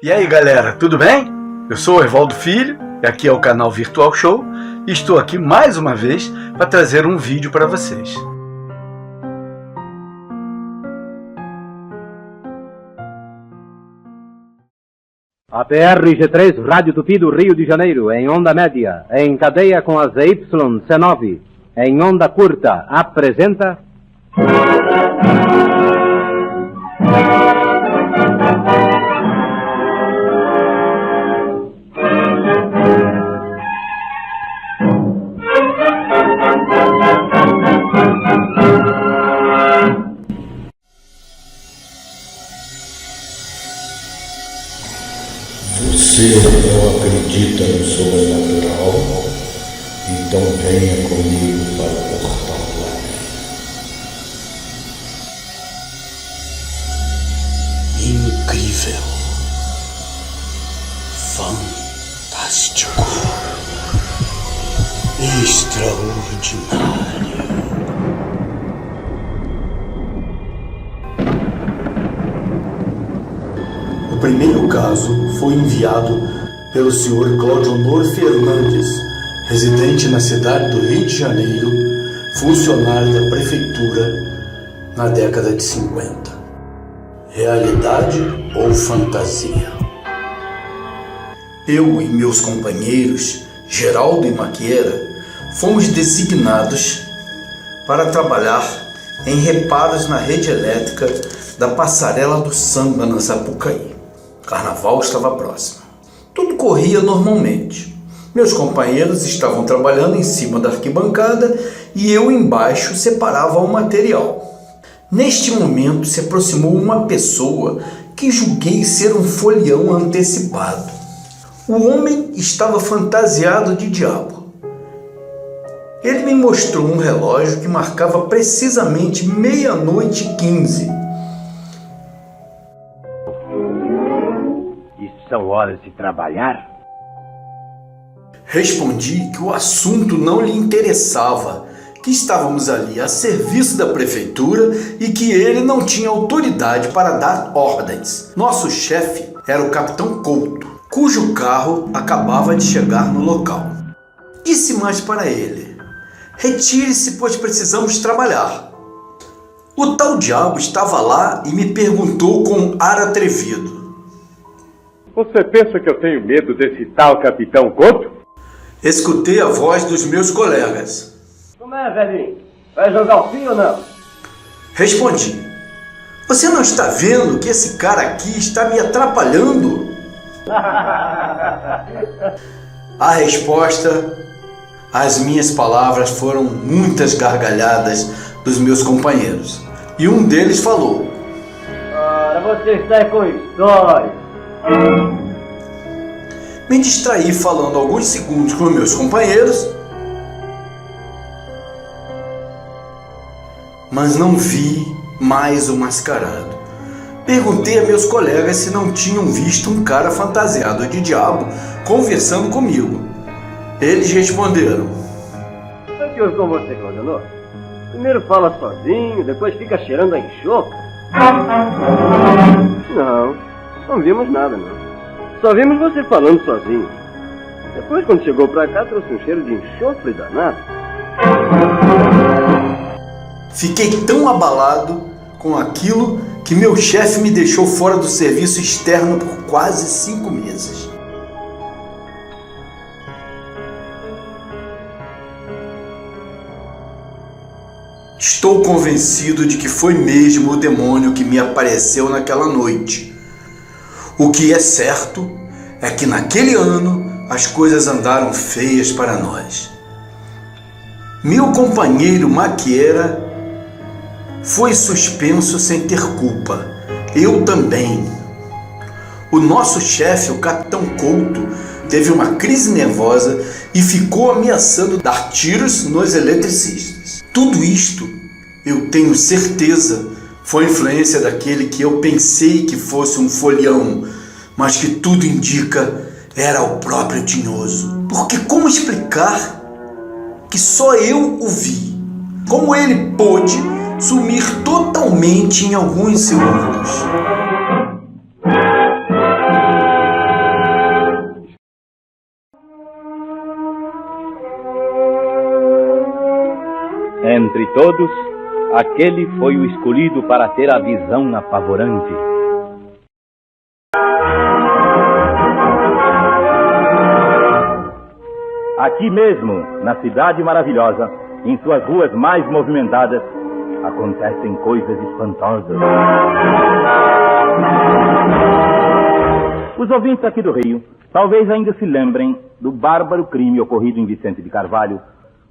E aí galera, tudo bem? Eu sou o Evaldo Filho, e aqui é o canal Virtual Show, e estou aqui mais uma vez para trazer um vídeo para vocês. A PRG3 Rádio Tupi do Rio de Janeiro, em onda média, em cadeia com a ZYC9, em onda curta, apresenta... Você não acredita no sobrenatural? Então venha comigo para o portal do além. Incrível. Fantástico. Extraordinário. O primeiro caso foi enviado pelo Sr. Cláudio Honor Fernandes, residente na cidade do Rio de Janeiro, funcionário da prefeitura na década de 50. Realidade ou fantasia? Eu e meus companheiros, Geraldo e Maquieira, fomos designados para trabalhar em reparos na rede elétrica da Passarela do Samba na Sapucaí. O carnaval estava próximo. Tudo corria normalmente. Meus companheiros estavam trabalhando em cima da arquibancada e eu embaixo separava o material. Neste momento se aproximou uma pessoa que julguei ser um folião antecipado. O homem estava fantasiado de diabo. Ele me mostrou um relógio que marcava precisamente 00:15. São horas de trabalhar? Respondi que o assunto não lhe interessava, que estávamos ali a serviço da prefeitura e que ele não tinha autoridade para dar ordens. Nosso chefe era o capitão Couto, cujo carro acabava de chegar no local. Disse mais para ele: retire-se, pois precisamos trabalhar. O tal diabo estava lá e me perguntou com ar atrevido: Você pensa que eu tenho medo desse tal Capitão Couto? Escutei a voz dos meus colegas. Como é, velhinho? Vai jogar o fim ou não? Respondi: você não está vendo que esse cara aqui está me atrapalhando? A resposta, as minhas palavras foram muitas gargalhadas dos meus companheiros. E um deles falou: Ora, você está com história. Me distraí falando alguns segundos com meus companheiros, mas não vi mais o mascarado. Perguntei a meus colegas se não tinham visto um cara fantasiado de diabo conversando comigo. Eles responderam: O que houve com você, Claudio? Primeiro fala sozinho, depois fica cheirando a enxofre. Não vimos nada, não. Só vimos você falando sozinho. Depois, quando chegou pra cá, trouxe um cheiro de enxofre danado. Fiquei tão abalado com aquilo que meu chefe me deixou fora do serviço externo por quase 5 meses. Estou convencido de que foi mesmo o demônio que me apareceu naquela noite. O que é certo é que naquele ano as coisas andaram feias para nós. Meu companheiro Maquieira foi suspenso sem ter culpa. Eu também. O nosso chefe, o capitão Couto, teve uma crise nervosa e ficou ameaçando dar tiros nos eletricistas. Tudo isto, eu tenho certeza, foi influência daquele que eu pensei que fosse um folião, mas que tudo indica era o próprio Tinhoso. Porque como explicar que só eu o vi? Como ele pôde sumir totalmente em alguns segundos? todos, aquele foi o escolhido para ter a visão apavorante. Aqui mesmo, na cidade maravilhosa, em suas ruas mais movimentadas, acontecem coisas espantosas. Os ouvintes aqui do Rio talvez ainda se lembrem do bárbaro crime ocorrido em Vicente de Carvalho,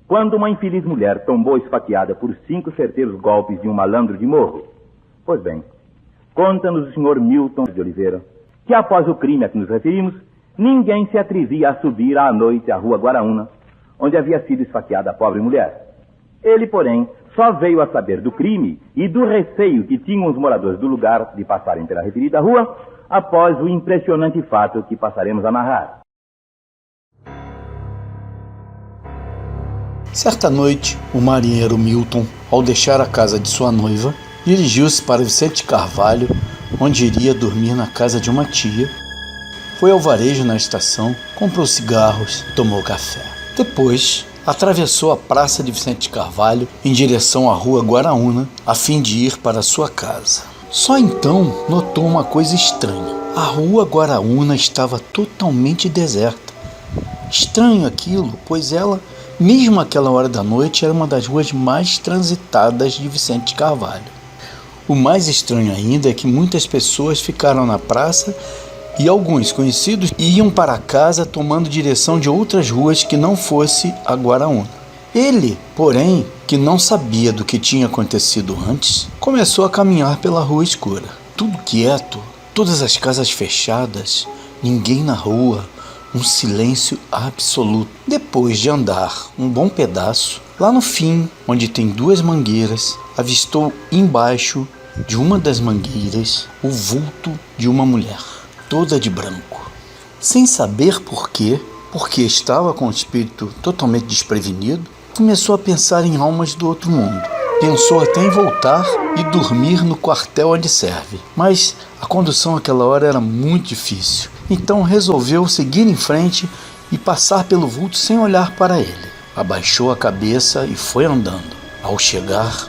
quando uma infeliz mulher tombou esfaqueada por 5 certeiros golpes de um malandro de morro. Pois bem, conta-nos o senhor Milton de Oliveira que após o crime a que nos referimos, ninguém se atrevia a subir à noite à rua Guaraúna, onde havia sido esfaqueada a pobre mulher. Ele, porém, só veio a saber do crime e do receio que tinham os moradores do lugar de passarem pela referida rua após o impressionante fato que passaremos a narrar. Certa noite, o marinheiro Milton, ao deixar a casa de sua noiva, dirigiu-se para Vicente Carvalho, onde iria dormir na casa de uma tia. Foi ao varejo na estação, comprou cigarros, tomou café. Depois, atravessou a praça de Vicente Carvalho em direção à rua Guaraúna, a fim de ir para sua casa. Só então notou uma coisa estranha. A rua Guaraúna estava totalmente deserta. Estranho aquilo, pois ela, mesmo àquela hora da noite, era uma das ruas mais transitadas de Vicente Carvalho. O mais estranho ainda é que muitas pessoas ficaram na praça e alguns conhecidos iam para casa tomando direção de outras ruas que não fosse a Guaraúna. Ele, porém, que não sabia do que tinha acontecido antes, começou a caminhar pela rua escura. Tudo quieto, todas as casas fechadas, ninguém na rua, um silêncio absoluto. Depois de andar um bom pedaço, lá no fim, onde tem 2 mangueiras, avistou embaixo de uma das mangueiras o vulto de uma mulher, toda de branco. Sem saber porquê, porque estava com o espírito totalmente desprevenido, começou a pensar em almas do outro mundo. Pensou até em voltar e dormir no quartel onde serve, mas a condução àquela hora era muito difícil. Então resolveu seguir em frente e passar pelo vulto sem olhar para ele. Abaixou a cabeça e foi andando. Ao chegar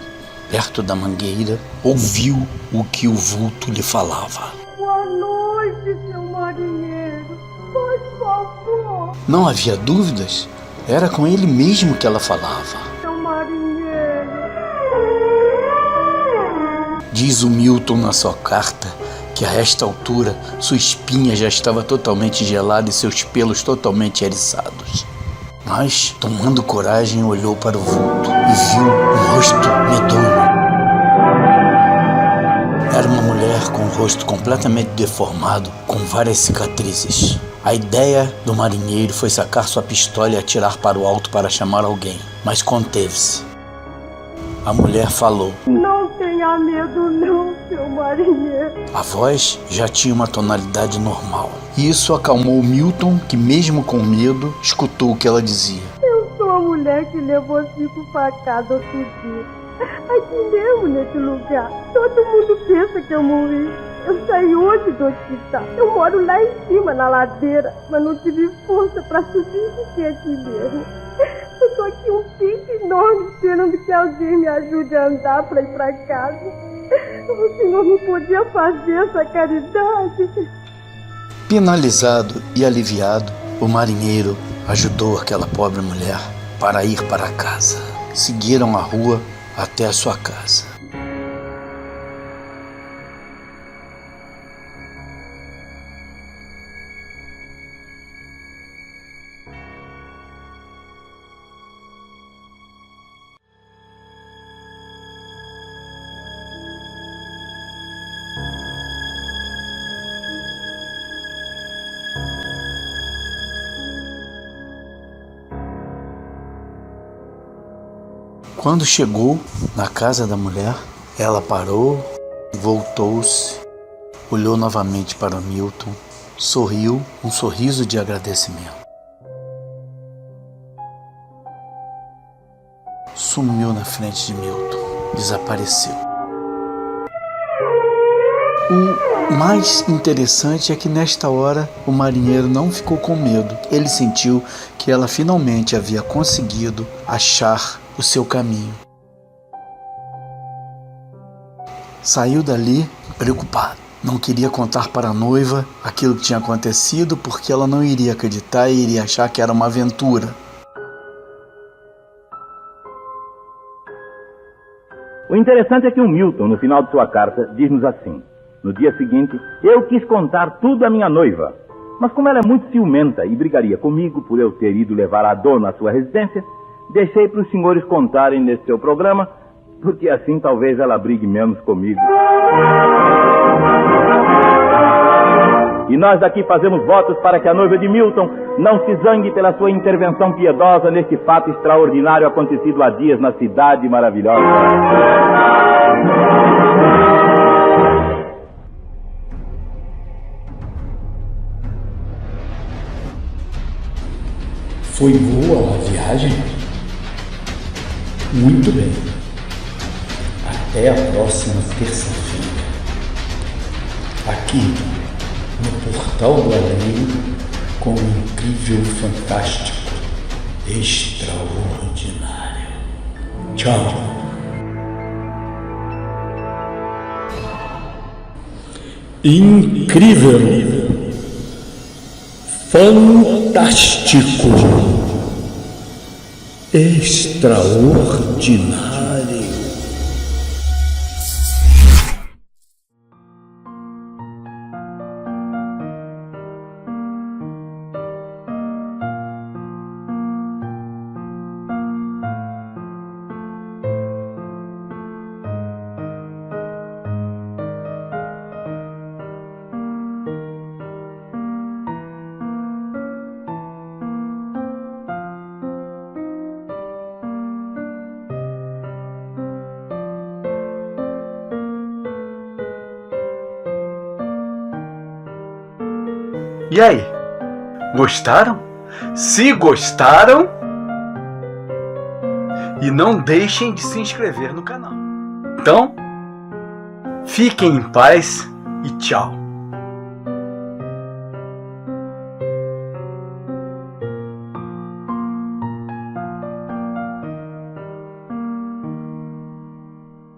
perto da mangueira, ouviu o que o vulto lhe falava. Boa noite, seu marinheiro. Por favor. Não havia dúvidas, era com ele mesmo que ela falava. Seu marinheiro. Diz o Milton na sua carta que a esta altura sua espinha já estava totalmente gelada e seus pelos totalmente eriçados. Mas, tomando coragem, olhou para o vulto e viu um rosto medonho. Era uma mulher com o rosto completamente deformado, com várias cicatrizes. A ideia do marinheiro foi sacar sua pistola e atirar para o alto para chamar alguém, mas conteve-se. A mulher falou. Não tenha medo não, seu marinheiro. A voz já tinha uma tonalidade normal. E isso acalmou Milton, que mesmo com medo, escutou o que ela dizia. Eu sou a mulher que levou 5 facadas outro dia. Aqui mesmo, nesse lugar. Todo mundo pensa que eu morri. Eu saí hoje do hospital. Eu moro lá em cima, na ladeira, mas não tive força para subir e fiquei aqui mesmo. Eu tô aqui um tempo enorme esperando que alguém me ajude a andar para ir para casa. O senhor não podia fazer essa caridade? Penalizado e aliviado, o marinheiro ajudou aquela pobre mulher para ir para casa. Seguiram a rua até a sua casa. Quando chegou na casa da mulher, ela parou, voltou-se, olhou novamente para Milton, sorriu um sorriso de agradecimento. Sumiu na frente de Milton, desapareceu. O mais interessante é que nesta hora o marinheiro não ficou com medo. Ele sentiu que ela finalmente havia conseguido achar o seu caminho. Saiu dali preocupado. Não queria contar para a noiva aquilo que tinha acontecido porque ela não iria acreditar e iria achar que era uma aventura. O interessante é que o Milton, no final de sua carta, diz-nos assim: no dia seguinte, eu quis contar tudo à minha noiva, mas como ela é muito ciumenta e brigaria comigo por eu ter ido levar a dona à sua residência, deixei para os senhores contarem nesse seu programa, porque assim talvez ela brigue menos comigo. E nós daqui fazemos votos para que a noiva de Milton não se zangue pela sua intervenção piedosa neste fato extraordinário acontecido há dias na cidade maravilhosa. Foi boa a viagem? Muito bem. Até a próxima terça-feira. Aqui, no Portal do Além, com um incrível, fantástico, extraordinário. Tchau. Incrível, fantástico, extraordinário. E aí? Gostaram? Se gostaram, e não deixem de se inscrever no canal. Então, fiquem em paz e tchau.